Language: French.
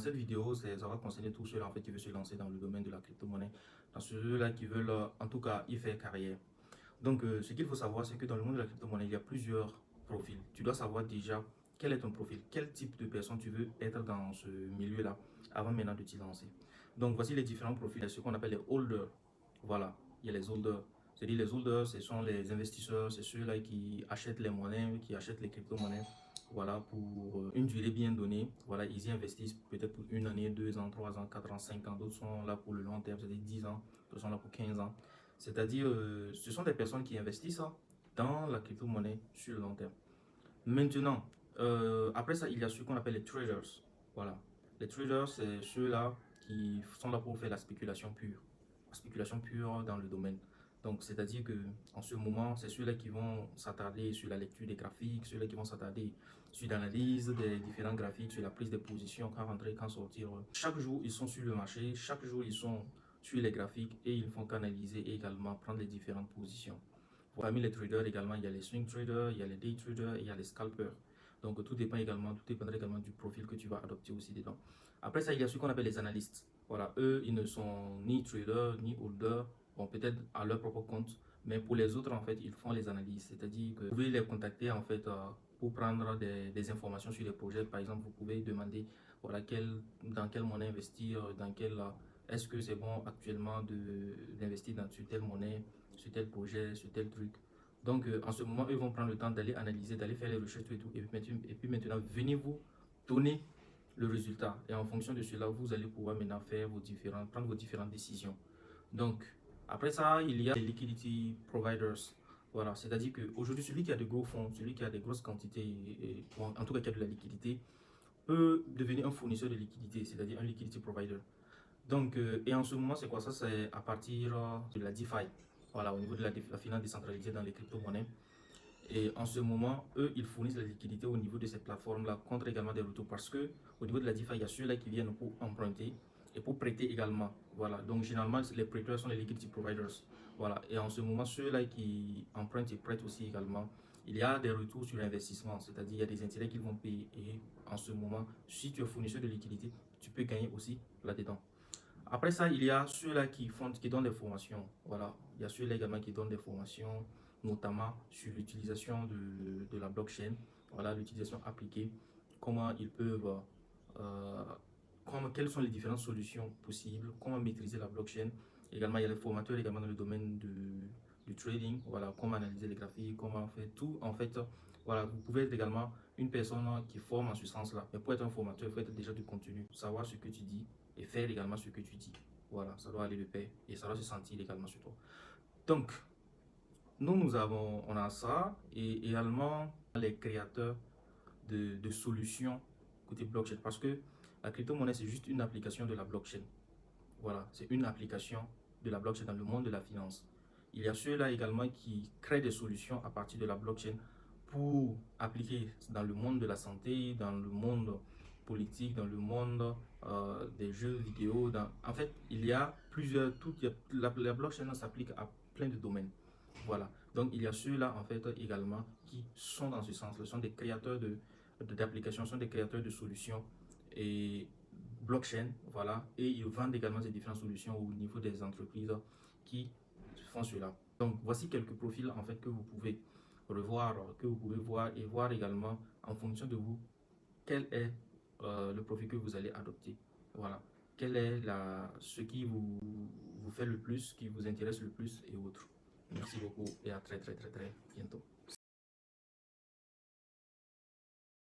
cette vidéo, ça va concerner tous ceux-là en fait, qui veulent se lancer dans le domaine de la crypto-monnaie, dans ceux-là qui veulent en tout cas y faire carrière. Donc, ce qu'il faut savoir, c'est que dans le monde de la crypto-monnaie, il y a plusieurs profils. Tu dois savoir déjà quel est ton profil, quel type de personne tu veux être dans ce milieu-là avant maintenant de t'y lancer. Donc, voici les différents profils. Il y a ce qu'on appelle les holders. Voilà, il y a les holders. C'est-à-dire les holders, ce sont les investisseurs, c'est ceux-là qui achètent les monnaies, qui achètent les crypto-monnaies. Voilà, pour une durée bien donnée. Voilà, ils y investissent peut-être pour 1 année, 2 ans, 3 ans, 4 ans, 5 ans. D'autres sont là pour le long terme, c'est-à-dire 10 ans. D'autres sont là pour 15 ans. C'est-à-dire, ce sont des personnes qui investissent dans la crypto-monnaie sur le long terme. Maintenant, après ça, il y a ce qu'on appelle les traders. Voilà. Les traders, c'est ceux-là qui sont là pour faire la spéculation pure. La spéculation pure dans le domaine. Donc, c'est-à-dire que en ce moment, c'est ceux-là qui vont s'attarder sur la lecture des graphiques, ceux-là qui vont s'attarder sur l'analyse des différents graphiques, sur la prise de position, quand rentrer, quand sortir. Chaque jour, ils sont sur le marché, chaque jour, ils sont sur les graphiques et ils font qu'analyser et également prendre les différentes positions. Parmi les traders également, il y a les swing traders, il y a les day traders et il y a les scalpers. Donc tout dépend également, tout dépendra également du profil que tu vas adopter aussi dedans. Après ça, il y a ce qu'on appelle les analystes. Voilà, eux, ils ne sont ni traders, ni holders, bon, peut-être à leur propre compte, mais pour les autres, en fait, ils font les analyses. C'est-à-dire que vous pouvez les contacter, en fait, pour prendre des informations sur les projets. Par exemple, vous pouvez demander, voilà, dans quelle monnaie investir, dans quelle, est-ce que c'est bon actuellement d'investir sur telle monnaie, sur tel projet, sur tel truc. Donc, en ce moment, eux vont prendre le temps d'aller analyser, d'aller faire les recherches et tout. Et puis maintenant, venez vous donner le résultat. Et en fonction de cela, vous allez pouvoir maintenant faire prendre vos différentes décisions. Donc, après ça, il y a les liquidity providers. Voilà, c'est-à-dire qu'aujourd'hui, celui qui a de gros fonds, celui qui a des grosses quantités, en tout cas qui a de la liquidité, peut devenir un fournisseur de liquidité, c'est-à-dire un liquidity provider. Donc, et en ce moment, c'est quoi ça? C'est à partir de la DeFi. Voilà, au niveau de la finance décentralisée dans les crypto-monnaies. Et en ce moment, eux, ils fournissent la liquidité au niveau de ces plateformes-là contre également des retours. Parce que au niveau de la DeFi, il y a ceux-là qui viennent pour emprunter et pour prêter également. Voilà, donc généralement, les prêteurs sont les liquidity providers. Voilà, et en ce moment, ceux-là qui empruntent et prêtent aussi également, il y a des retours sur l'investissement, c'est-à-dire il y a des intérêts qu'ils vont payer. Et en ce moment, si tu es fournisseur de liquidité, tu peux gagner aussi là-dedans. Après ça, il y a ceux-là qui donnent des formations. Voilà, il y a ceux-là également qui donnent des formations, notamment sur l'utilisation de la blockchain. Voilà, l'utilisation appliquée, comment ils peuvent, euh, quelles sont les différentes solutions possibles, comment maîtriser la blockchain. Également, il y a les formateurs également dans le domaine du trading. Voilà, comment analyser les graphiques, comment faire tout. En fait, voilà, vous pouvez être également une personne qui forme en ce sens-là. Mais pour être un formateur, il faut être déjà du contenu, savoir ce que tu dis et faire également ce que tu dis. Voilà, ça doit aller de pair et ça doit se sentir également sur toi. Donc, on a ça et également les créateurs de solutions côté blockchain parce que la crypto-monnaie, c'est juste une application de la blockchain. Voilà, c'est une application de la blockchain dans le monde de la finance. Il y a ceux-là également qui créent des solutions à partir de la blockchain pour appliquer dans le monde de la santé, dans le monde politique, dans le monde des jeux vidéo. En fait, il y a plusieurs, la blockchain s'applique à plein de domaines. Voilà, donc il y a ceux-là en fait également qui sont dans ce sens, ce sont des créateurs d'applications, sont des créateurs de solutions et blockchain, voilà, et ils vendent également ces différentes solutions au niveau des entreprises qui font cela. Donc voici quelques profils en fait que vous pouvez revoir, que vous pouvez voir et voir également en fonction de vous quel est le profil que vous allez adopter. Voilà, quel est ce qui vous fait le plus, qui vous intéresse le plus et autres. Merci beaucoup et à très bientôt.